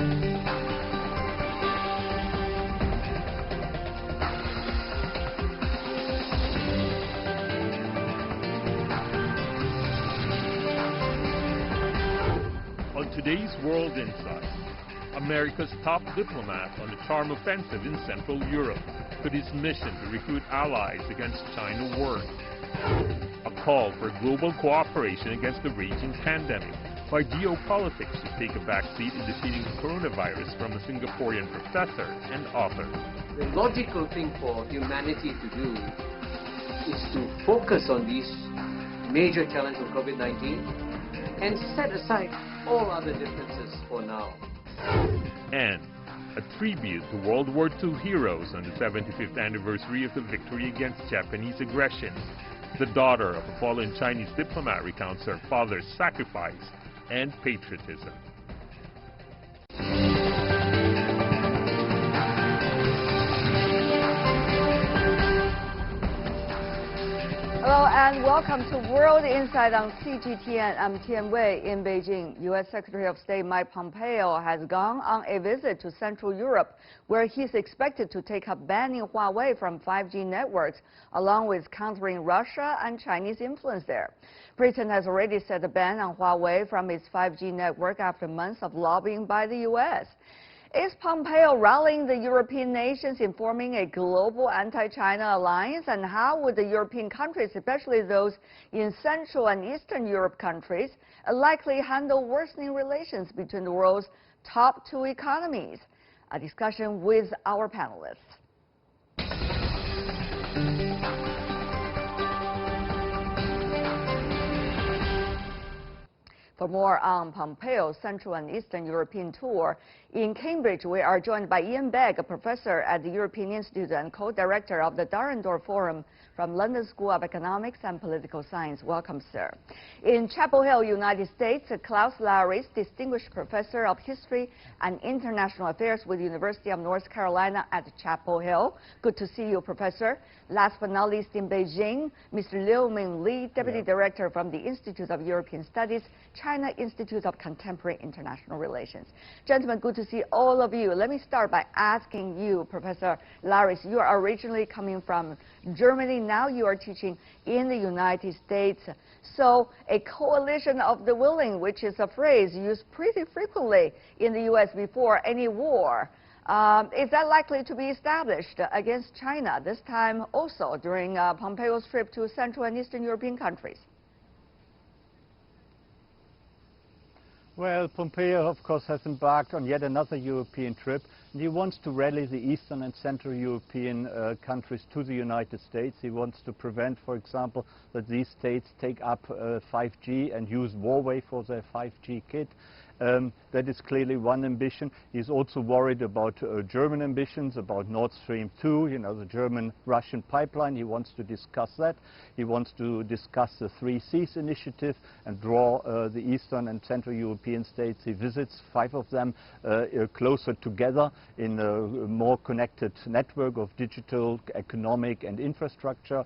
On today's World Insight, America's top diplomat on the charm offensive in Central Europe. Could his mission to recruit allies against China work? A call for global cooperation against the raging pandemic. Why geopolitics should take a backseat in defeating the coronavirus from a Singaporean professor and author. The logical thing for humanity to do is to focus on these major challenges of COVID-19 and set aside all other differences for now. And a tribute to World War II heroes on the 75th anniversary of the victory against Japanese aggression. The daughter of a fallen Chinese diplomat recounts her father's sacrifice and patriotism. Hello and welcome to World Insight on CGTN. I'm Tian Wei in Beijing. U.S. Secretary of State Mike Pompeo has gone on a visit to Central Europe, where he's expected to take up banning Huawei from 5G networks, along with countering Russia and Chinese influence there. Britain has already set a ban on Huawei from its 5G network after months of lobbying by the U.S. Is Pompeo rallying the European nations in forming a global anti-China alliance? And how would the European countries, especially those in Central and Eastern Europe countries, likely handle worsening relations between the world's top two economies? A discussion with our panelists. For more on Pompeo's Central and Eastern European tour, in Cambridge, we are joined by Ian Begg, a professor at the European Institute and co-director of the Darendorf Forum from London School of Economics and Political Science. Welcome, sir. In Chapel Hill, United States, Klaus Laris, distinguished professor of history and international affairs with the University of North Carolina at Chapel Hill. Good to see you, professor. Last but not least, in Beijing, Mr. Liu Ming Li, deputy director from the Institute of European Studies, China Institute of Contemporary International Relations. Gentlemen, good to see all of you. Let me start by asking you, Professor Laris, you are originally coming from Germany. Now you are teaching in the United States. So a coalition of the willing, which is a phrase used pretty frequently in the U.S. before any war. Is that likely to be established against China, this time also during Pompeo's trip to Central and Eastern European countries? Well, Pompeo, of course, has embarked on yet another European trip, and he wants to rally the Eastern and Central European countries to the United States. He wants to prevent, for example, that these states take up 5G and use Huawei for their 5G kit. That is clearly one ambition. He's also worried about German ambitions, about Nord Stream 2, you know, the German-Russian pipeline. He wants to discuss that. He wants to discuss the 3 Seas initiative and draw the Eastern and Central European states he visits, 5 of them, closer together in a more connected network of digital, economic and infrastructure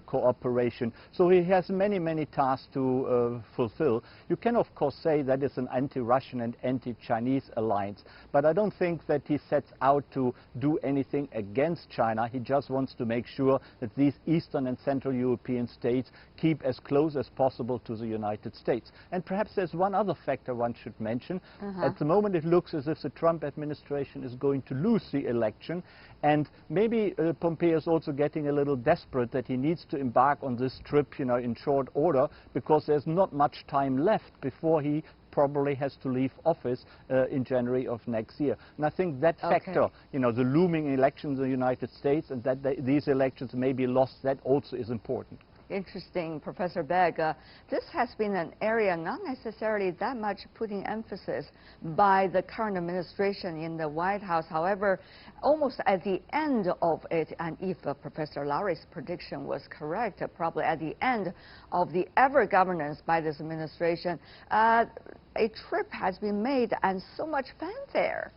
cooperation. So he has many, many tasks to fulfill. You can, of course, say that is an anti-Russian and anti-Chinese alliance, but I don't think that he sets out to do anything against China. He just wants to make sure that these Eastern and Central European states keep as close as possible to the United States. And perhaps there's one other factor one should mention. At the moment it looks as if the Trump administration is going to lose the election, and maybe Pompeo is also getting a little desperate that he needs to embark on this trip, you know, in short order, because there's not much time left before he probably has to leave office in January of next year. And I think that factor, you know, the looming elections in the United States and that these elections may be lost, that also is important. Interesting, Professor Begg. This has been an area not necessarily that much putting emphasis by the current administration in the White House. However, almost at the end of it, and if Professor Laris' prediction was correct, probably at the end of the ever governance by this administration, a trip has been made and so much fanfare.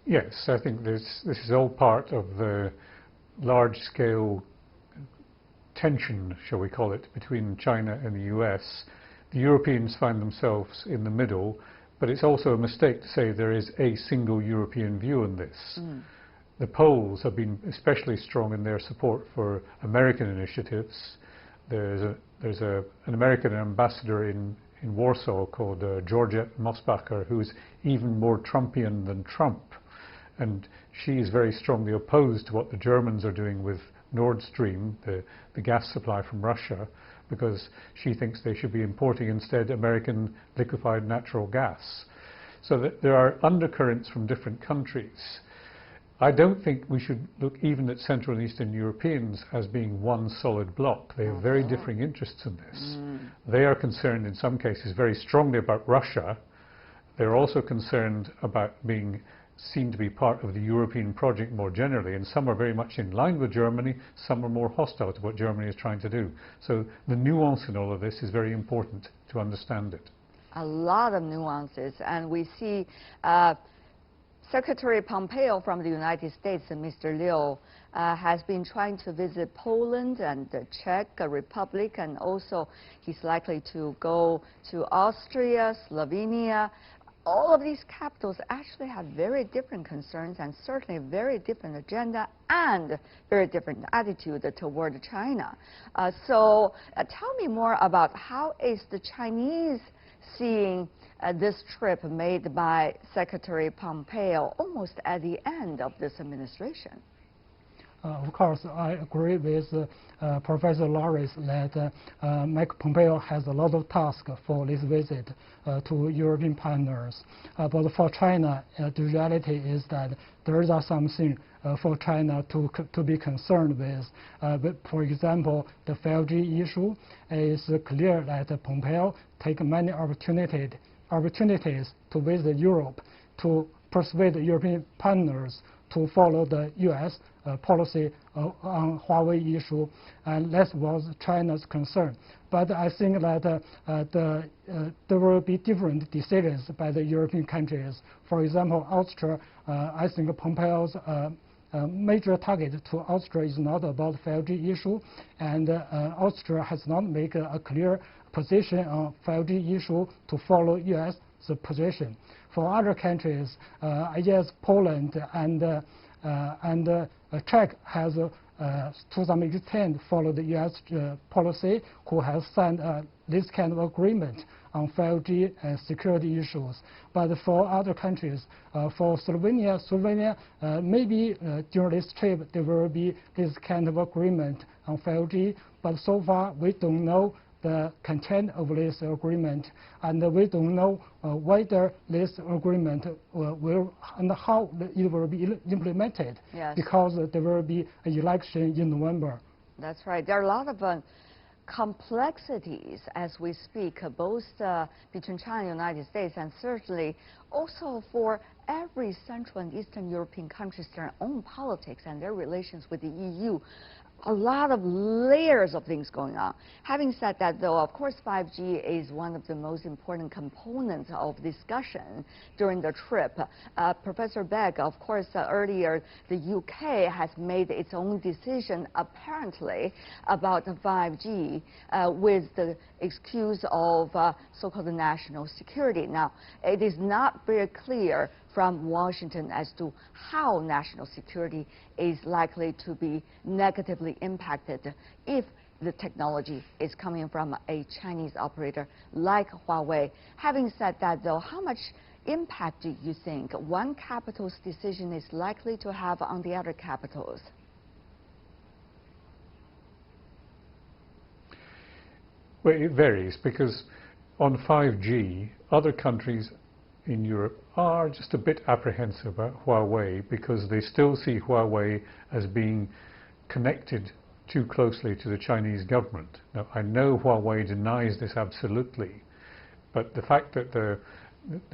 Yes, I think this is all part of the large-scale tension, shall we call it, between China and the US. the Europeans find themselves in the middle, but it's also a mistake to say there is a single European view on this. The Poles have been especially strong in their support for American initiatives. There's an American ambassador in Warsaw called Georgette Mosbacher, who's even more Trumpian than Trump. And she is very strongly opposed to what the Germans are doing with Nord Stream, the gas supply from Russia, because she thinks they should be importing instead American liquefied natural gas. So that there are undercurrents from different countries. I don't think we should look even at Central and Eastern Europeans as being one solid bloc. They have very differing interests in this. They are concerned in some cases very strongly about Russia. They're also concerned about being seen to be part of the European project more generally, and some are very much in line with Germany, some are more hostile to what Germany is trying to do. So the nuance in all of this is very important to understand it. A lot of nuances, and we see Secretary Pompeo from the United States, Mr. Liu, has been trying to visit Poland and the Czech Republic, and also he's likely to go to Austria, Slovenia. All of these capitals actually have very different concerns and certainly very different agenda and very different attitude toward China. So tell me more about how is the Chinese seeing this trip made by Secretary Pompeo almost at the end of this administration? Of course, I agree with Professor Loris that Mike Pompeo has a lot of tasks for this visit to European partners. But for China, the reality is that there are some things for China to be concerned with. For example, the 5G issue is clear that Pompeo takes many opportunities to visit Europe to persuade European partners to follow the U.S. Policy on Huawei issue, and that was China's concern. But I think that there will be different decisions by the European countries. For example, Austria, I think Pompeo's major target to Austria is not about 5G issue, and Austria has not made a clear position on 5G issue to follow U.S. position. For other countries, I guess Poland and Czech has to some extent followed the U.S. policy, who has signed this kind of agreement on 5G and security issues. But for other countries, for Slovenia, maybe during this trip there will be this kind of agreement on 5G, but so far we don't know the content of this agreement, and we don't know whether this agreement will and how it will be implemented. Yes. Because there will be an election in November. That's right. There are a lot of complexities as we speak, both between China and the United States, and certainly also for every Central and Eastern European countries, their own politics and their relations with the EU. A lot of layers of things going on. Having said that, though, of course, 5G is one of the most important components of discussion during the trip. Professor Beck, of course, earlier, the UK has made its own decision, apparently, about 5G with the excuse of so-called national security. Now, it is not very clear from Washington as to how national security is likely to be negatively impacted if the technology is coming from a Chinese operator like Huawei. Having said that, though, how much impact do you think one capital's decision is likely to have on the other capitals? Well, it varies, because on 5G, other countries in Europe are just a bit apprehensive about Huawei, because they still see Huawei as being connected too closely to the Chinese government. Now, I know Huawei denies this absolutely, but the fact that the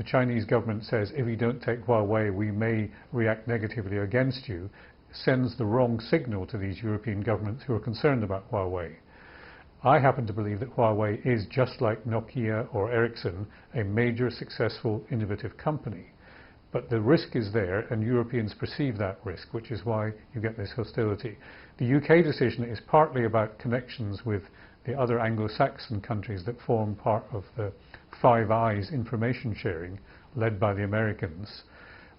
Chinese government says if you don't take Huawei, we may react negatively against you, sends the wrong signal to these European governments who are concerned about Huawei. I happen to believe that Huawei is, just like Nokia or Ericsson, a major, successful, innovative company. But the risk is there, and Europeans perceive that risk, which is why you get this hostility. The UK decision is partly about connections with the other Anglo-Saxon countries that form part of the Five Eyes information sharing led by the Americans.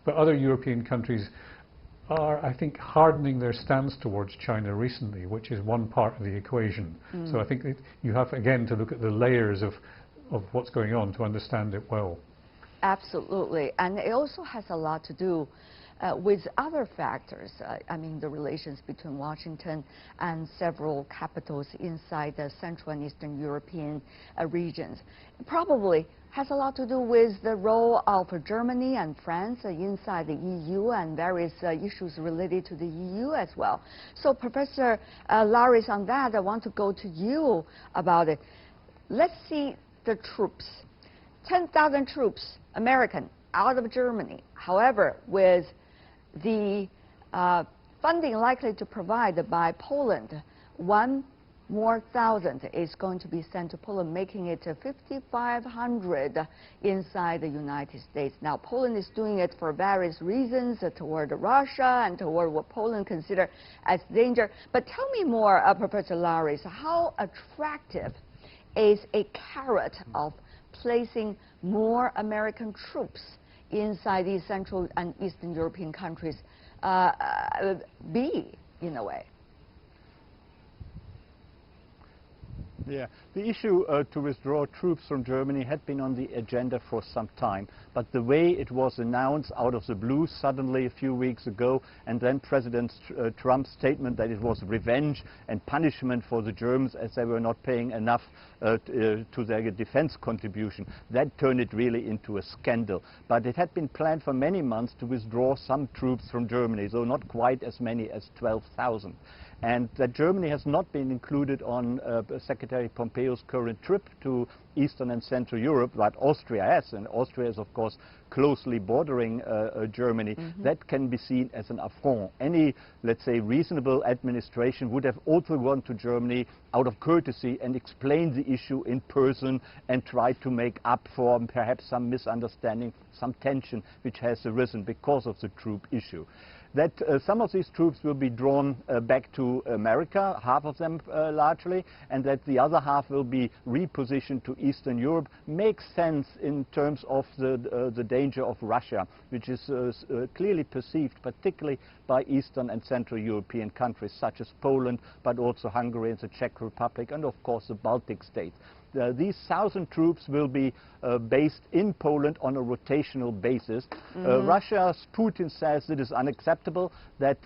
But other European countries are, I think, hardening their stance towards China recently, which is one part of the equation. So I think that you have, again, to look at the layers of what's going on to understand it well. Absolutely. And it also has a lot to do with other factors. I mean, the relations between Washington and several capitals inside the Central and Eastern European regions. It probably has a lot to do with the role of Germany and France inside the EU and various issues related to the EU as well. So, Professor Laris, on that, I want to go to you about it. Let's see the troops. 10,000 troops, American, out of Germany. However, with the funding likely to provide by Poland, 1,000 more is going to be sent to Poland, making it 5,500 inside the United States. Now, Poland is doing it for various reasons toward Russia and toward what Poland considers as danger. But tell me more, Professor Laris, how attractive is a carrot of placing more American troops inside these Central and Eastern European countries be, in a way? Yeah, the issue to withdraw troops from Germany had been on the agenda for some time, but the way it was announced out of the blue suddenly a few weeks ago, and then President Trump's statement that it was revenge and punishment for the Germans as they were not paying enough to their defense contribution, that turned it really into a scandal. But it had been planned for many months to withdraw some troops from Germany, though not quite as many as 12,000. And that Germany has not been included on Secretary Pompeo's current trip to Eastern and Central Europe, but Austria has, and Austria is of course closely bordering Germany. That can be seen as an affront. Any, let's say, reasonable administration would have also gone to Germany out of courtesy and explained the issue in person and tried to make up for perhaps some misunderstanding, some tension which has arisen because of the troop issue. That some of these troops will be drawn back to America, half of them largely, and that the other half will be repositioned to Eastern Europe makes sense in terms of the danger of Russia, which is clearly perceived, particularly by Eastern and Central European countries such as Poland, but also Hungary and the Czech Republic, and of course the Baltic states. These 1,000 troops will be based in Poland on a rotational basis. Russia's Putin says it is unacceptable, that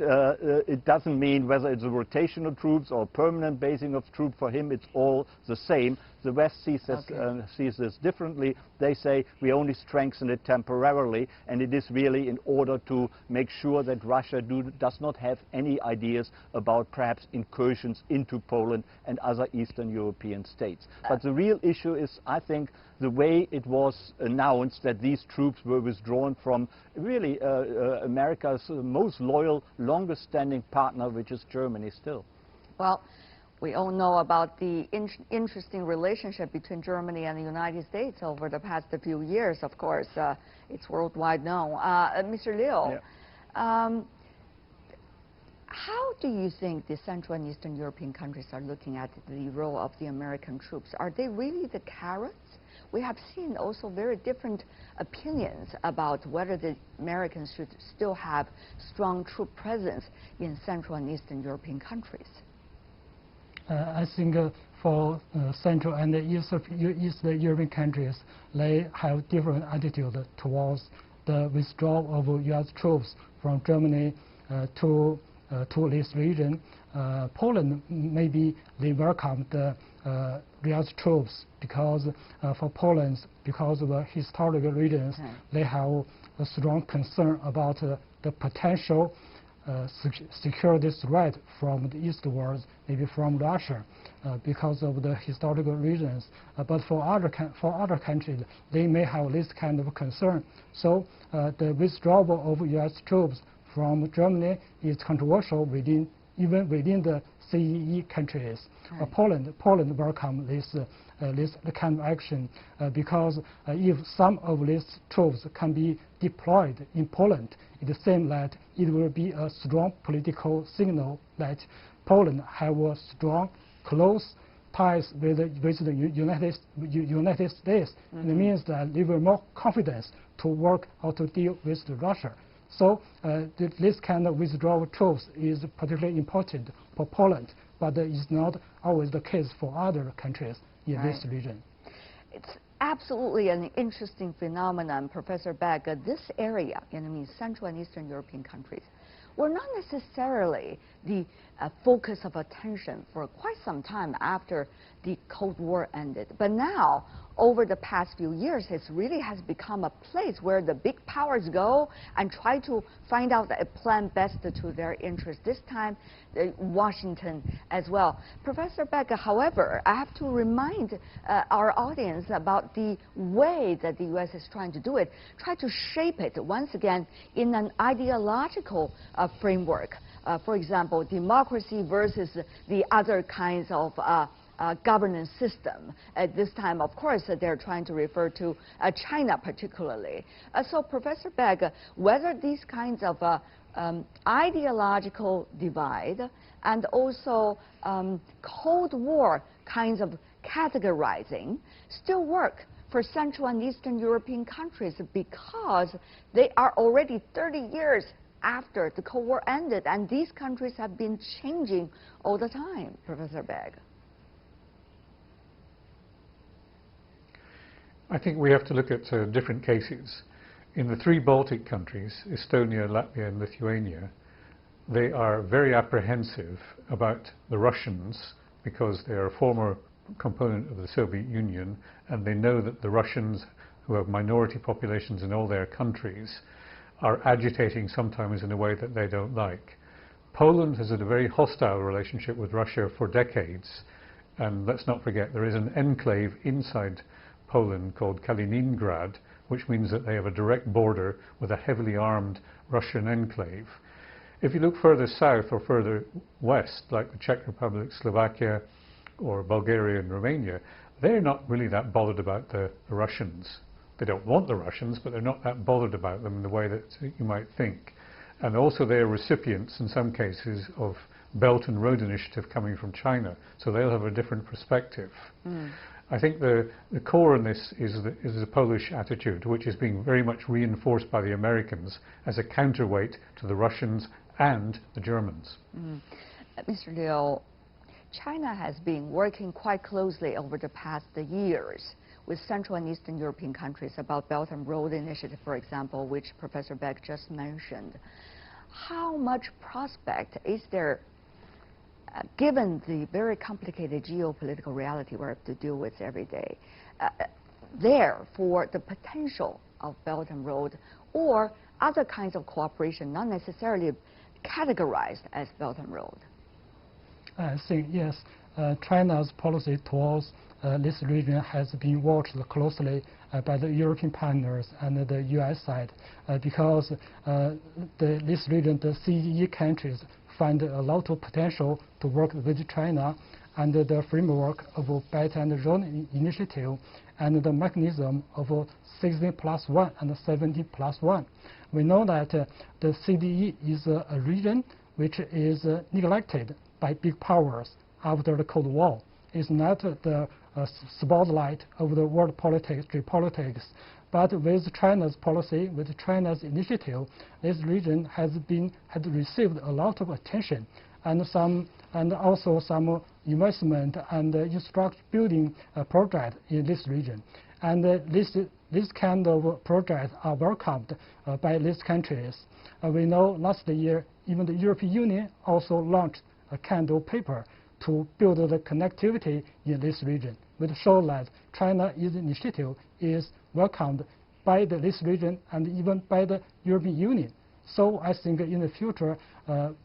it doesn't mean whether it's a rotational troops or permanent basing of troops. For him, it's all the same. The West sees this differently. They say we only strengthen it temporarily, and it is really in order to make sure that Russia does not have any ideas about perhaps incursions into Poland and other Eastern European states. But the real issue is, I think, the way it was announced that these troops were withdrawn from really America's most loyal, longest standing partner, which is Germany still. Well, we all know about the interesting relationship between Germany and the United States over the past few years, of course. It's worldwide known. Mr. Liu, how do you think the Central and Eastern European countries are looking at the role of the American troops? Are they really the carrots? We have seen also very different opinions about whether the Americans should still have strong troop presence in Central and Eastern European countries. I think for Central and Eastern European countries, they have different attitude towards the withdrawal of U.S. troops from Germany to this region. Poland, maybe they welcome the U.S. troops because for Poland, because of the historical reasons, they have a strong concern about the potential security threat from the eastwards, maybe from Russia, because of the historical reasons. But for other countries, they may have this kind of concern. So the withdrawal of U.S. troops from Germany is controversial even within the CEE countries. Poland welcomes this kind of action because if some of these troops can be deployed in Poland, it seems that it will be a strong political signal that Poland have a strong, close ties with the United States. It means that they were more confidence to work or to deal with Russia. So this kind of withdrawal of troops is particularly important for Poland, but it's not always the case for other countries in this region. It's absolutely an interesting phenomenon, Professor Beck. This area, Central and Eastern European countries, were not necessarily the focus of attention for quite some time after the Cold War ended. But now, over the past few years, it really has become a place where the big powers go and try to find out a plan best to their interest. This time, Washington as well. Professor Beck, however, I have to remind our audience about the way that the U.S. is trying to do it, try to shape it once again in an ideological framework. For example, democracy versus the other kinds of governance system. At this time, of course, they're trying to refer to China particularly. So, Professor Beck, whether these kinds of ideological divide and also Cold War kinds of categorizing still work for Central and Eastern European countries because they are already 30 years after the Cold War ended, and these countries have been changing all the time, Professor Beck. I think we have to look at different cases. In the 3 Baltic countries, Estonia, Latvia and Lithuania, they are very apprehensive about the Russians because they are a former component of the Soviet Union, and they know that the Russians, who have minority populations in all their countries, are agitating sometimes in a way that they don't like. Poland has had a very hostile relationship with Russia for decades, and let's not forget there is an enclave inside Poland called Kaliningrad, which means that they have a direct border with a heavily armed Russian enclave. If you look further south or further west, like the Czech Republic, Slovakia, or Bulgaria and Romania, they're not really that bothered about the Russians. They don't want the Russians, but they're not that bothered about them in the way that you might think. And also they're recipients, in some cases, of Belt and Road Initiative coming from China, so they'll have a different perspective. I think the core in this is the Polish attitude, which is being very much reinforced by the Americans as a counterweight to the Russians and the Germans. Mr. Liu, China has been working quite closely over the past years with Central and Eastern European countries about Belt and Road Initiative, for example, which Professor Beck just mentioned. How much prospect is there, given the very complicated geopolitical reality we have to deal with every day, there for the potential of Belt and Road or other kinds of cooperation, not necessarily categorized as Belt and Road? I think, yes, China's policy towards this region has been watched closely by the European partners and the U.S. side because this region, the CGTN countries, find a lot of potential to work with China under the framework of Belt and Road Initiative and the mechanism of 16+1 and 17+1. We know that the CGTN is a region which is neglected by big powers after the Cold War. It's not the spotlight of the world politics, geopolitics, but with China's policy, with China's initiative, this region has received a lot of attention and also some investment and infrastructure building project in this region. And this kind of projects are welcomed by these countries. We know last year even the European Union also launched a kind of paper to build the connectivity in this region, which shows that China's initiative is welcomed by this region and even by the European Union. So I think in the future,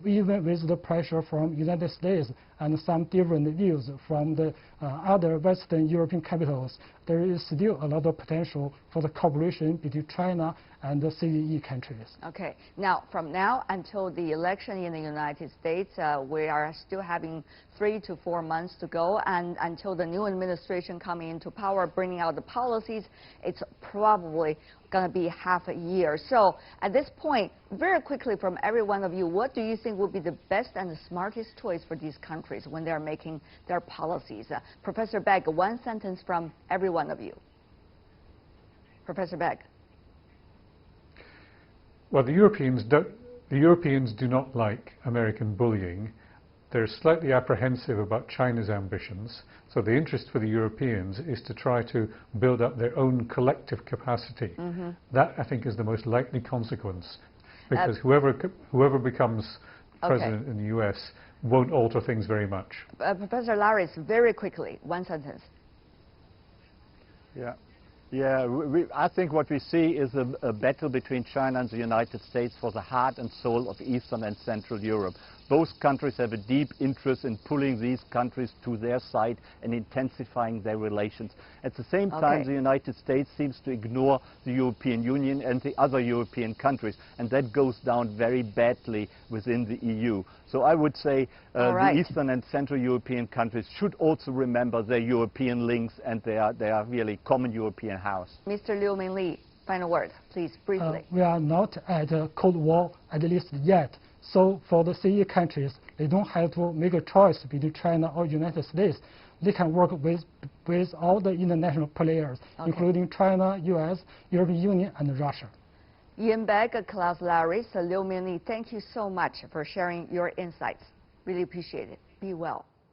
even with the pressure from United States and some different views from the other Western European capitals, there is still a lot of potential for the cooperation between China and the CGTN countries. Okay. Now, from now until the election in the United States, we are still having 3 to 4 months to go, and until the new administration coming into power, bringing out the policies, it's probably going to be half a year. So, at this point, very quickly from every one of you, what what do you think would be the best and the smartest choice for these countries when they are making their policies? Professor Begg, one sentence from every one of you. Professor Begg. Well, the Europeans do not like American bullying. They're slightly apprehensive about China's ambitions. So the interest for the Europeans is to try to build up their own collective capacity. That, I think, is the most likely consequence, because whoever becomes president in the US won't alter things very much. Professor Laris, very quickly, one sentence. Yeah, I think what we see is a battle between China and the United States for the heart and soul of Eastern and Central Europe. Both countries have a deep interest in pulling these countries to their side and intensifying their relations. At the same time, the United States seems to ignore the European Union and the other European countries, and that goes down very badly within the EU. So I would say the Eastern and Central European countries should also remember their European links and their really common European house. Mr. Liu Mingli, final word, please, briefly. We are not at a Cold War, at least yet. So for the CE countries, they don't have to make a choice between China or United States. They can work with all the international players, including China, US, European Union, and Russia. Ian Begg, Klaus Laris, Liu Mingli, thank you so much for sharing your insights. Really appreciate it. Be well.